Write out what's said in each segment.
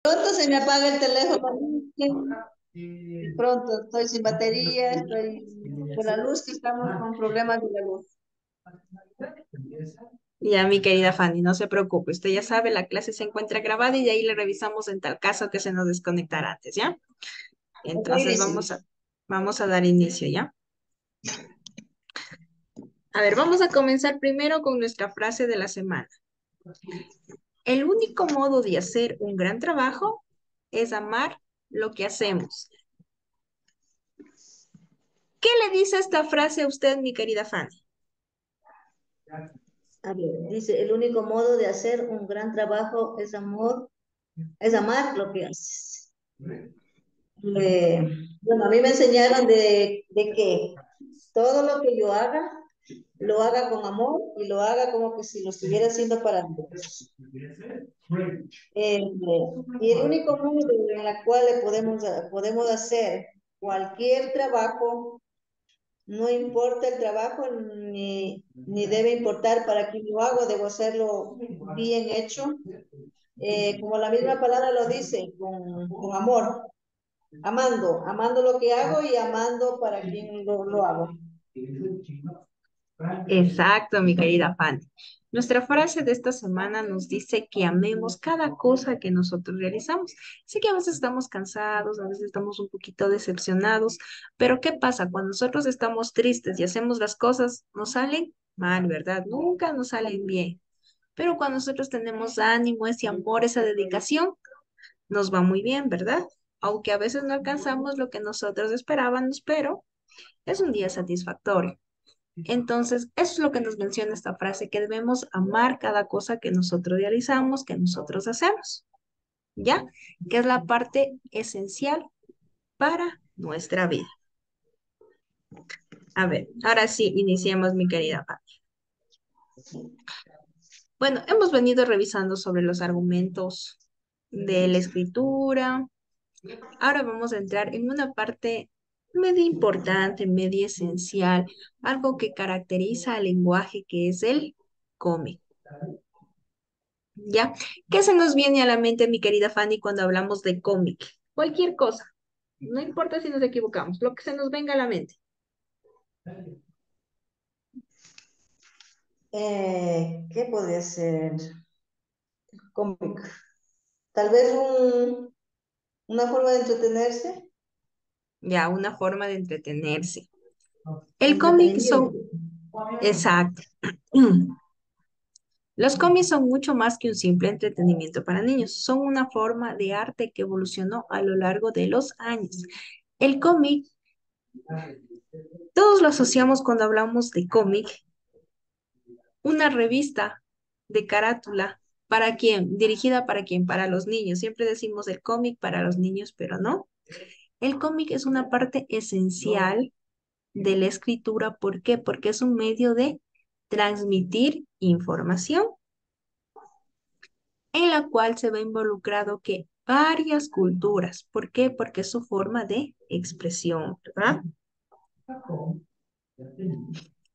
Pronto se me apaga el teléfono. Y pronto estoy sin batería, estoy con la luz que estamos con problemas de la luz. Ya, mi querida Fanny, no se preocupe, usted ya sabe, la clase se encuentra grabada y de ahí le revisamos en tal caso que se nos desconectara antes, ¿ya? Ok, Entonces dice. vamos a dar inicio, ¿ya? A ver, vamos a comenzar primero con nuestra frase de la semana. El único modo de hacer un gran trabajo es amar lo que hacemos. ¿Qué le dice esta frase a usted, mi querida Fanny? A ver, dice, el único modo de hacer un gran trabajo es amar lo que haces. Bueno, a mí me enseñaron de que todo lo que yo haga, lo haga con amor y lo haga como que si lo estuviera haciendo para Dios. Eh, y el único modo en el cual podemos hacer cualquier trabajo, no importa el trabajo ni debe importar para quién lo hago, debo hacerlo bien hecho, como la misma palabra lo dice, con amor, amando lo que hago y amando para quien lo hago. Exacto, mi querida Fanny. Nuestra frase de esta semana nos dice que amemos cada cosa que nosotros realizamos. Sé que a veces estamos cansados, a veces estamos un poquito decepcionados, pero ¿qué pasa? Cuando nosotros estamos tristes y hacemos las cosas, nos salen mal, ¿verdad? Nunca nos salen bien. Pero cuando nosotros tenemos ánimo, ese amor, esa dedicación, nos va muy bien, ¿verdad? Aunque a veces no alcanzamos lo que nosotros esperábamos, pero es un día satisfactorio. Entonces, eso es lo que nos menciona esta frase, que debemos amar cada cosa que nosotros realizamos, que nosotros hacemos, ¿ya? Que es la parte esencial para nuestra vida. A ver, ahora sí, iniciemos, mi querida Pati. Bueno, hemos venido revisando sobre los argumentos de la escritura. Ahora vamos a entrar en una parte media importante, media esencial, algo que caracteriza al lenguaje, que es el cómic. ¿Ya? ¿Qué se nos viene a la mente, mi querida Fanny, cuando hablamos de cómic? Cualquier cosa. No importa si nos equivocamos, lo que se nos venga a la mente. ¿Qué podría ser cómic? Tal vez una forma de entretenerse, Ya, una forma de entretenerse. El cómic entretenimiento. son, exacto. Los cómics son mucho más que un simple entretenimiento para niños. Son una forma de arte que evolucionó a lo largo de los años. El cómic, todos lo asociamos cuando hablamos de cómic, una revista de carátula. ¿Para quién? Dirigida para quién? Para los niños. Siempre decimos el cómic para los niños, pero no. El cómic es una parte esencial de la escritura. ¿Por qué? Porque es un medio de transmitir información en la cual se ve involucrado que varias culturas. ¿Por qué? Porque es su forma de expresión, ¿verdad?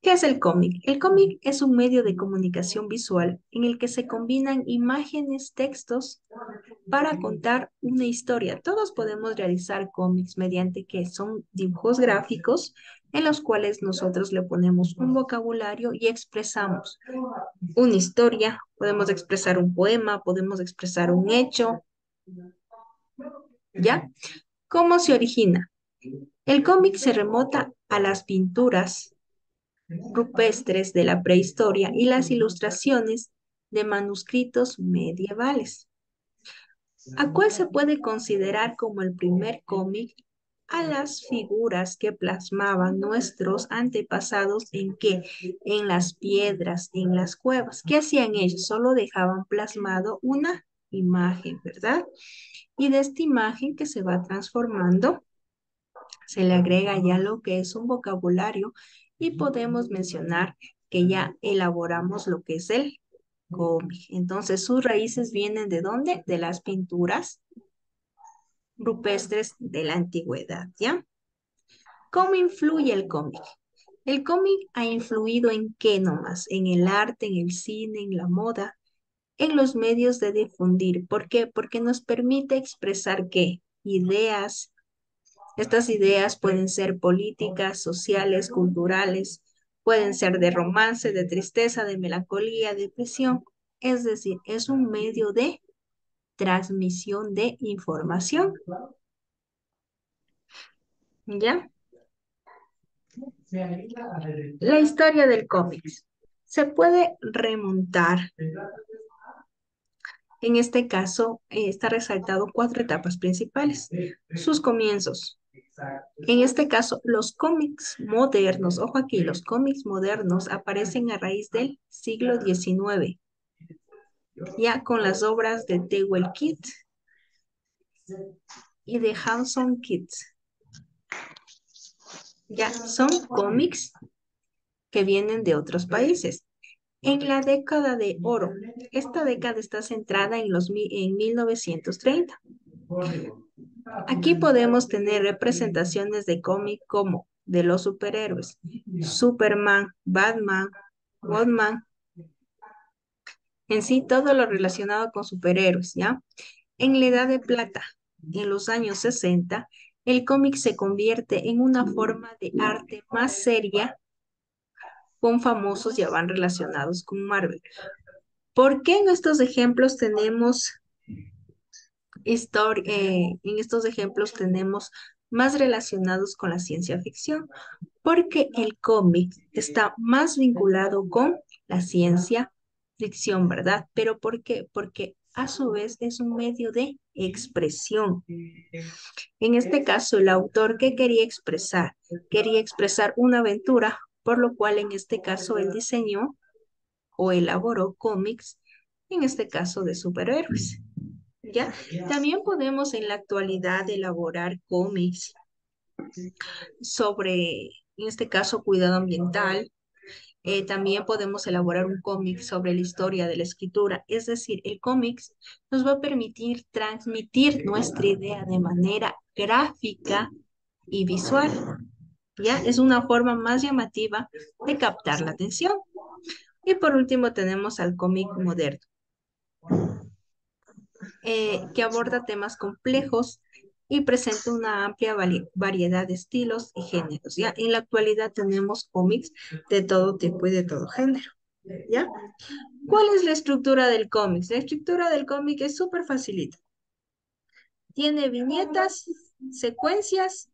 ¿Qué es el cómic? El cómic es un medio de comunicación visual en el que se combinan imágenes, textos para contar una historia. Todos podemos realizar cómics mediante que son dibujos gráficos en los cuales nosotros le ponemos un vocabulario y expresamos una historia, podemos expresar un poema, podemos expresar un hecho, ¿ya? ¿Cómo se origina? El cómic se remota a las pinturas rupestres de la prehistoria y las ilustraciones de manuscritos medievales. ¿A cuál se puede considerar como el primer cómic? A las figuras que plasmaban nuestros antepasados en qué, en las piedras, en las cuevas. ¿Qué hacían ellos? Solo dejaban plasmado una imagen, ¿verdad? Y de esta imagen que se va transformando, se le agrega ya lo que es un vocabulario y podemos mencionar que ya elaboramos lo que es el cómic. Entonces, sus raíces vienen ¿de dónde? De las pinturas rupestres de la antigüedad, ¿ya? ¿Cómo influye el cómic? El cómic ha influido en qué nomás, en el arte, en el cine, en la moda. en los medios de difundir. ¿Por qué? Porque nos permite expresar ¿qué? Ideas. Estas ideas pueden ser políticas, sociales, culturales, pueden ser de romance, de tristeza, de melancolía, depresión. Es decir, es un medio de transmisión de información. ¿Ya? La historia del cómic se puede remontar. En este caso, está resaltado cuatro etapas principales. Sus comienzos. En este caso, los cómics modernos, ojo aquí, los cómics modernos aparecen a raíz del siglo XIX, ya con las obras de Dewey Kidd y de Hanson Kids. Ya son cómics que vienen de otros países. En la década de oro, esta década está centrada en 1930. Aquí podemos tener representaciones de cómic como de los superhéroes, Superman, Batman, Wonder, en sí todo lo relacionado con superhéroes, ¿ya? En la Edad de Plata, en los años 60, el cómic se convierte en una forma de arte más seria con famosos ya van relacionados con Marvel. ¿Por qué en estos ejemplos tenemos en estos ejemplos tenemos más relacionados con la ciencia ficción? Porque el cómic está más vinculado con la ciencia ficción, ¿verdad? ¿Pero por qué? Porque a su vez es un medio de expresión. En este caso, el autor que quería expresar una aventura, por lo cual en este caso él diseñó o elaboró cómics, en este caso de superhéroes. ¿Ya? También podemos en la actualidad elaborar cómics sobre, en este caso, cuidado ambiental. También podemos elaborar un cómic sobre la historia de la escritura. Es decir, el cómic nos va a permitir transmitir nuestra idea de manera gráfica y visual. ¿Ya? Es una forma más llamativa de captar la atención. Y por último tenemos al cómic moderno, que aborda temas complejos y presenta una amplia variedad de estilos y géneros. ¿Ya? En la actualidad tenemos cómics de todo tipo y de todo género. ¿Ya? ¿Cuál es la estructura del cómic? La estructura del cómic es súper facilita. Tiene viñetas, secuencias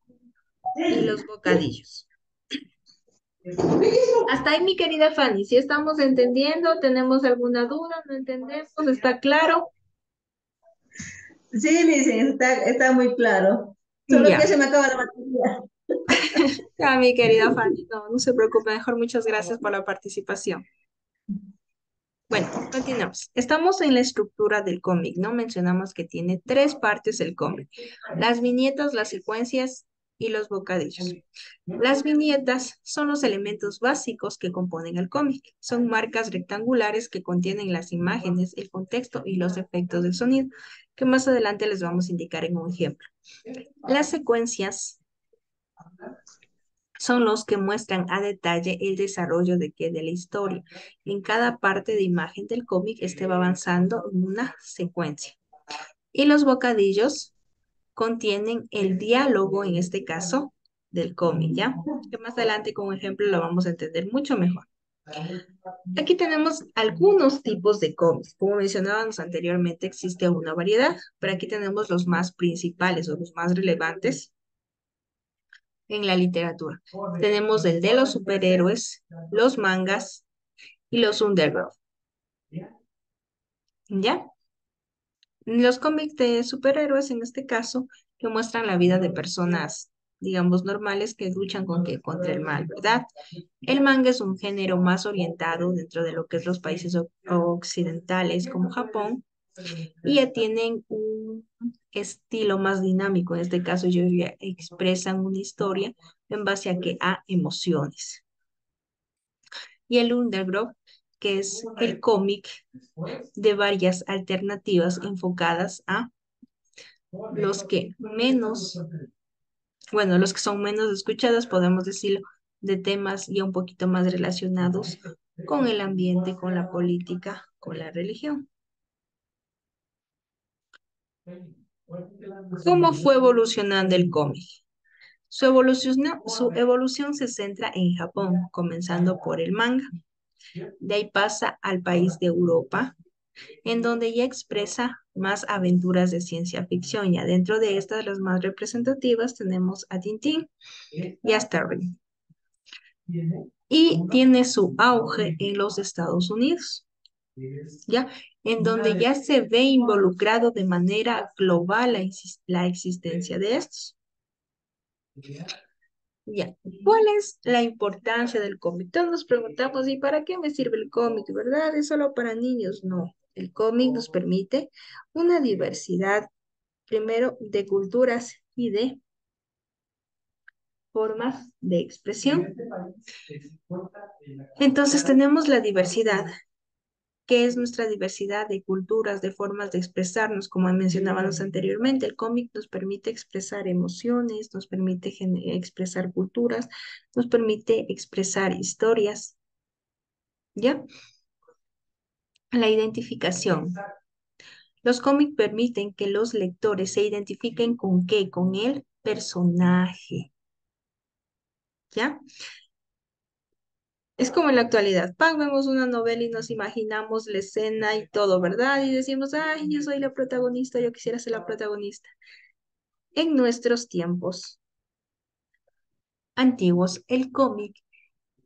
y los bocadillos. Hasta ahí, mi querida Fanny, si estamos entendiendo, tenemos alguna duda, no entendemos, ¿está claro? Sí, Lice, está muy claro. Solo que Ya, se me acaba la batería. ya, mi querida Fanny, no se preocupe, mejor muchas gracias por la participación. Bueno, continuamos. Estamos en la estructura del cómic, ¿no? Mencionamos que tiene tres partes el cómic: las viñetas, las secuencias y los bocadillos. Las viñetas son los elementos básicos que componen el cómic. Son marcas rectangulares que contienen las imágenes, el contexto y los efectos del sonido, que más adelante les vamos a indicar en un ejemplo. Las secuencias son los que muestran a detalle el desarrollo de la historia. En cada parte de imagen del cómic, este va avanzando en una secuencia. Y los bocadillos contienen el diálogo, en este caso, del cómic, ¿ya? Que más adelante con un ejemplo lo vamos a entender mucho mejor. Aquí tenemos algunos tipos de cómics. Como mencionábamos anteriormente, existe una variedad, pero aquí tenemos los más principales o los más relevantes en la literatura. Tenemos el de los superhéroes, los mangas y los underground. ¿Ya? Los cómics de superhéroes, en este caso, que muestran la vida de personas, digamos, normales que luchan contra el mal, ¿verdad? El manga es un género más orientado dentro de lo que es los países occidentales como Japón, y ya tienen un estilo más dinámico. En este caso, ellos ya expresan una historia en base a a emociones. Y el underground, que es el cómic de varias alternativas enfocadas a los que menos, bueno, los que son menos escuchados, podemos decirlo, de temas ya un poquito más relacionados con el ambiente, con la política, con la religión. ¿Cómo fue evolucionando el cómic? Su evolución se centra en Japón, comenzando por el manga. De ahí pasa al país de Europa, en donde ya expresa más aventuras de ciencia ficción. Y adentro de estas, las más representativas, tenemos a Tintín y a Starling. Y tiene su auge en los Estados Unidos, ¿ya? En donde ya se ve involucrado de manera global la existencia de estos. Ya, ¿cuál es la importancia del cómic? Todos nos preguntamos, ¿y para qué me sirve el cómic? ¿Verdad? ¿Es solo para niños? No, el cómic nos permite una diversidad, primero, de culturas y de formas de expresión. Entonces tenemos la diversidad, que es nuestra diversidad de culturas, de formas de expresarnos, como mencionábamos anteriormente. El cómic nos permite expresar emociones, nos permite expresar culturas, nos permite expresar historias, ¿ya? La identificación. Los cómics permiten que los lectores se identifiquen con qué, con el personaje, ¿ya? Es como en la actualidad, ¡pam! Vemos una novela y nos imaginamos la escena y todo, ¿verdad? Y decimos, ay, yo soy la protagonista, yo quisiera ser la protagonista. En nuestros tiempos antiguos, el cómic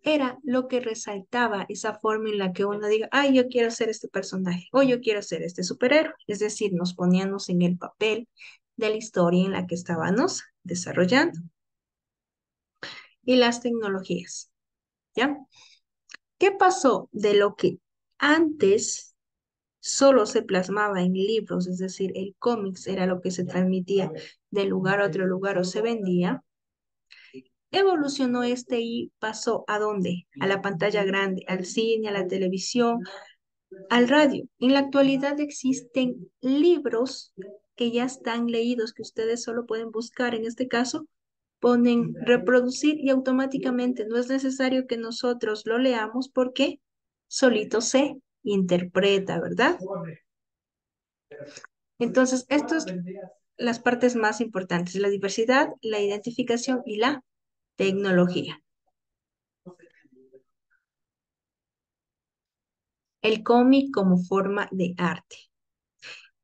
era lo que resaltaba esa forma en la que uno diga, ay, yo quiero ser este personaje o yo quiero ser este superhéroe. Es decir, nos poníamos en el papel de la historia en la que estábamos desarrollando. Y las tecnologías, ¿ya? ¿Qué pasó de lo que antes solo se plasmaba en libros, es decir, el cómics era lo que se transmitía de lugar a otro lugar o se vendía? Evolucionó este y pasó ¿a dónde? A la pantalla grande, al cine, a la televisión, al radio. En la actualidad existen libros que ya están leídos, que ustedes solo pueden buscar. En este caso, ponen reproducir y automáticamente no es necesario que nosotros lo leamos porque solito se interpreta, ¿verdad? Entonces, estas son las partes más importantes, la diversidad, la identificación y la tecnología. El cómic como forma de arte.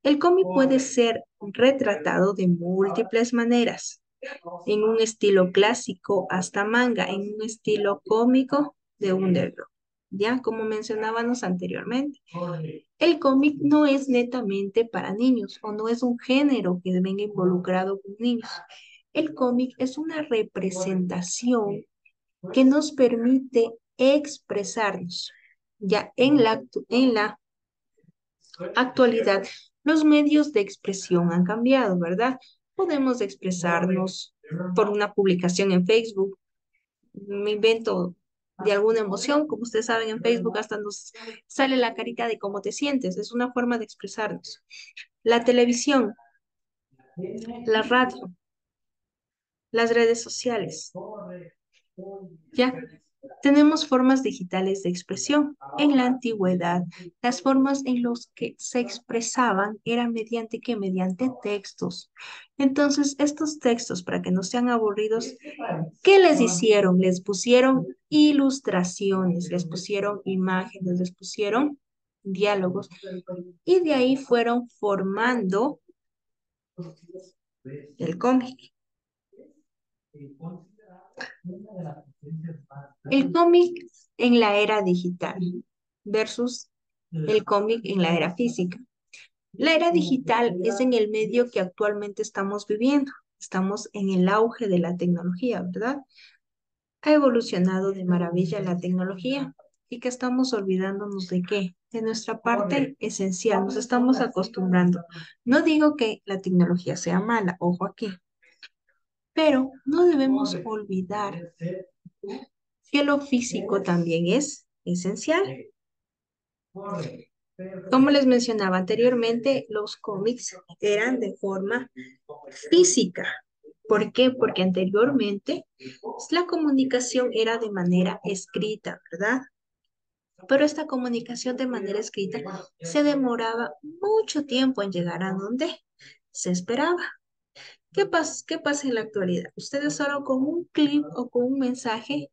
El cómic puede ser retratado de múltiples maneras, en un estilo clásico hasta manga, en un estilo cómico de underground, ya como mencionábamos anteriormente. El cómic no es netamente para niños o no es un género que venga involucrado con niños. El cómic es una representación que nos permite expresarnos. Ya en la actualidad, los medios de expresión han cambiado, ¿verdad? Podemos expresarnos por una publicación en Facebook. Me invento de alguna emoción, como ustedes saben, en Facebook hasta nos sale la carita de cómo te sientes. Es una forma de expresarnos. La televisión, la radio, las redes sociales. ¿Ya? Tenemos formas digitales de expresión. En la antigüedad, las formas en las que se expresaban eran mediante ¿qué? Mediante textos. Entonces, estos textos, para que no sean aburridos, ¿qué les hicieron? Les pusieron ilustraciones, les pusieron imágenes, les pusieron diálogos y de ahí fueron formando el cómic. El cómic en la era digital versus el cómic en la era física. La era digital es en el medio que actualmente estamos viviendo. Estamos en el auge de la tecnología, ¿verdad? Ha evolucionado de maravilla la tecnología y que estamos olvidándonos de qué, de nuestra parte esencial. Nos estamos acostumbrando. No digo que la tecnología sea mala, ojo aquí, pero no debemos olvidar que lo físico también es esencial. Como les mencionaba anteriormente, los cómics eran de forma física. ¿Por qué? Porque anteriormente la comunicación era de manera escrita, ¿verdad? Pero esta comunicación de manera escrita se demoraba mucho tiempo en llegar a donde se esperaba. ¿Qué pasa en la actualidad? Ustedes solo con un clip o con un mensaje,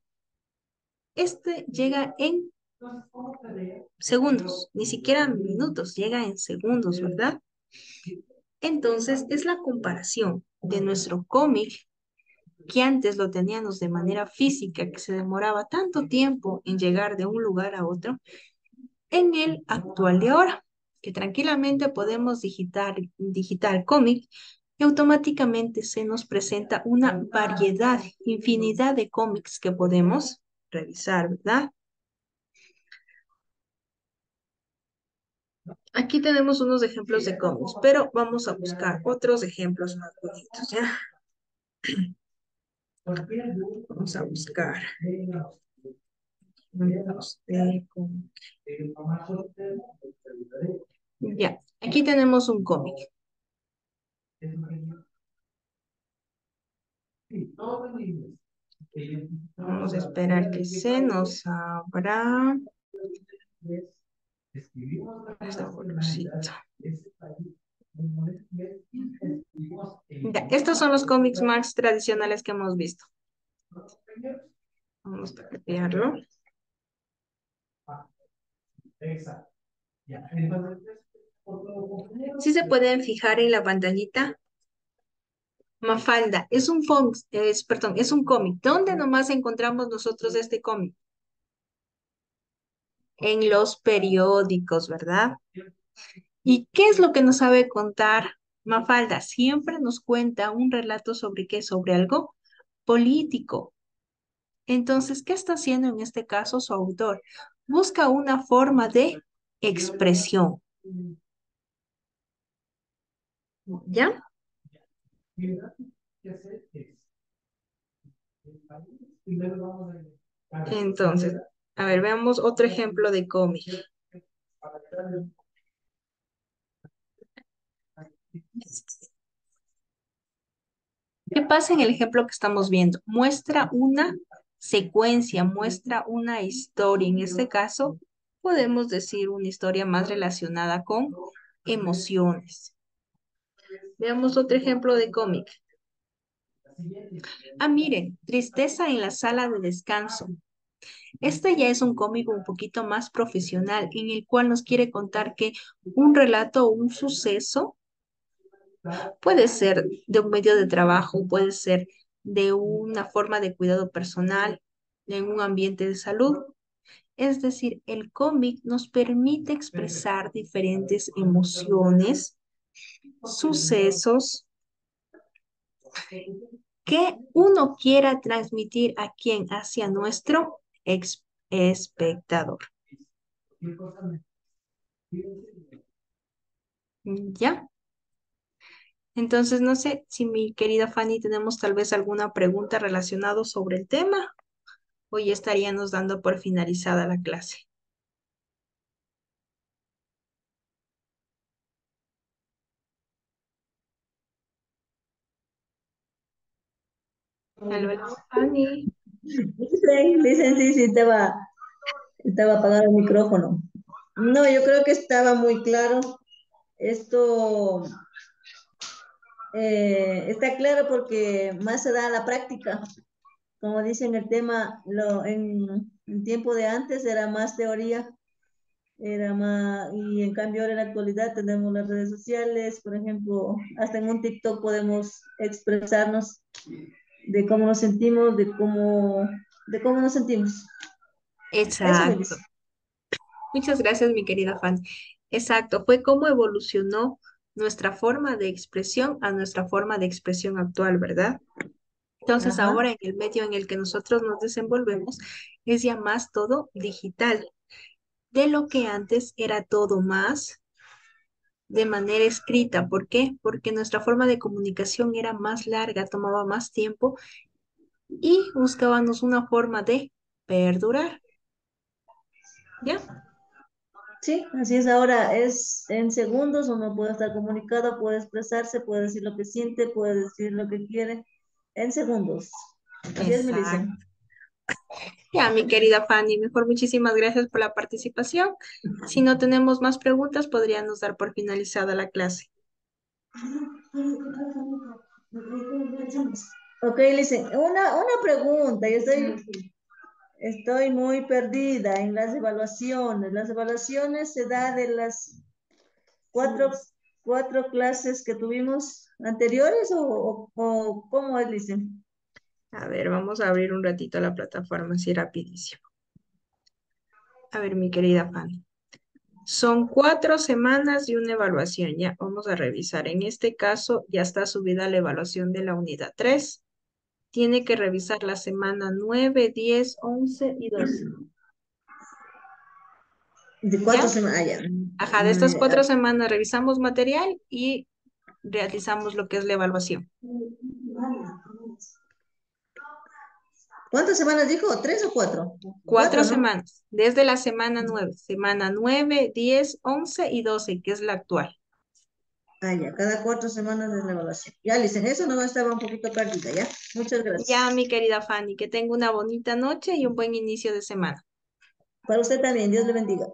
este llega en segundos, ni siquiera minutos, llega en segundos, ¿verdad? Entonces, es la comparación de nuestro cómic, que antes lo teníamos de manera física, que se demoraba tanto tiempo en llegar de un lugar a otro, en el actual de ahora, que tranquilamente podemos digitar cómic y automáticamente se nos presenta una variedad, infinidad de cómics que podemos revisar, ¿verdad? Aquí tenemos unos ejemplos de cómics, pero vamos a buscar otros ejemplos más bonitos, ¿ya? Vamos a buscar. Ya, aquí tenemos un cómic. Vamos a esperar que se nos abra. Esta bolsita. Ya, estos son los cómics más tradicionales que hemos visto. Vamos a copiarlo. ¿Sí se pueden fijar en la pantallita? Mafalda, es un cómic. ¿Dónde nomás encontramos nosotros este cómic? En los periódicos, ¿verdad? ¿Y qué es lo que nos sabe contar Mafalda? Siempre nos cuenta un relato sobre qué, sobre algo político. Entonces, ¿qué está haciendo en este caso su autor? Busca una forma de expresión. ¿Ya? Entonces, a ver, veamos otro ejemplo de cómic. ¿Qué pasa en el ejemplo que estamos viendo? Muestra una secuencia, muestra una historia. En este caso, podemos decir una historia más relacionada con emociones. Veamos otro ejemplo de cómic. Ah, miren, Tristeza en la sala de descanso. Este ya es un cómic un poquito más profesional, en el cual nos quiere contar que un relato o un suceso puede ser de un medio de trabajo, puede ser de una forma de cuidado personal, en un ambiente de salud. Es decir, el cómic nos permite expresar diferentes emociones, sucesos que uno quiera transmitir a quien, hacia nuestro espectador. ¿Ya? Entonces, no sé si mi querida Fanny tenemos tal vez alguna pregunta relacionada sobre el tema o ya estaríamos dando por finalizada la clase. Hola, Fanny. Dicen, sí, sí, estaba apagado el micrófono. No, yo creo que estaba muy claro. Esto está claro porque más se da a la práctica. Como dicen el tema, en tiempo de antes era más teoría, era más, y en cambio ahora en la actualidad tenemos las redes sociales, por ejemplo, hasta en un TikTok podemos expresarnos de cómo nos sentimos, de cómo nos sentimos. Eso me dice. Exacto. Muchas gracias, mi querida Fanny. Exacto, fue cómo evolucionó nuestra forma de expresión a nuestra forma de expresión actual, ¿verdad? Entonces, Ajá. ahora en el medio en el que nosotros nos desenvolvemos es ya más todo digital, de lo que antes era todo más de manera escrita. ¿Por qué? Porque nuestra forma de comunicación era más larga, tomaba más tiempo y buscábamos una forma de perdurar. ¿Ya? Sí, así es ahora, es en segundos, uno puede estar comunicado, puede expresarse, puede decir lo que siente, puede decir lo que quiere, en segundos. Así es, Melissa. Exacto. Ya, mi querida Fanny, mejor muchísimas gracias por la participación. Si no tenemos más preguntas, podríamos dar por finalizada la clase. Ok, listen, una pregunta, yo estoy muy perdida en las evaluaciones. ¿Las evaluaciones se da de las cuatro clases que tuvimos anteriores o cómo es, listen? A ver, vamos a abrir un ratito la plataforma así rapidísimo. A ver, mi querida Fanny. Son 4 semanas y una evaluación. Ya, vamos a revisar. En este caso, ya está subida la evaluación de la unidad 3. Tiene que revisar la semana 9, 10, 11 y 12. De cuatro ¿Ya? semanas, allá. Ajá, de estas 4 semanas revisamos material y realizamos lo que es la evaluación. ¿Cuántas semanas dijo? ¿Tres o cuatro? Cuatro Cuatro, ¿no? semanas, desde la semana 9, 10, 11 y 12, que es la actual. Ah, ya, cada 4 semanas es la evaluación. Ya, listen, eso no estaba un poquito perdida, ¿ya? Muchas Ya, gracias. mi querida Fanny, que tenga una bonita noche y un buen inicio de semana. Para usted también, Dios le bendiga.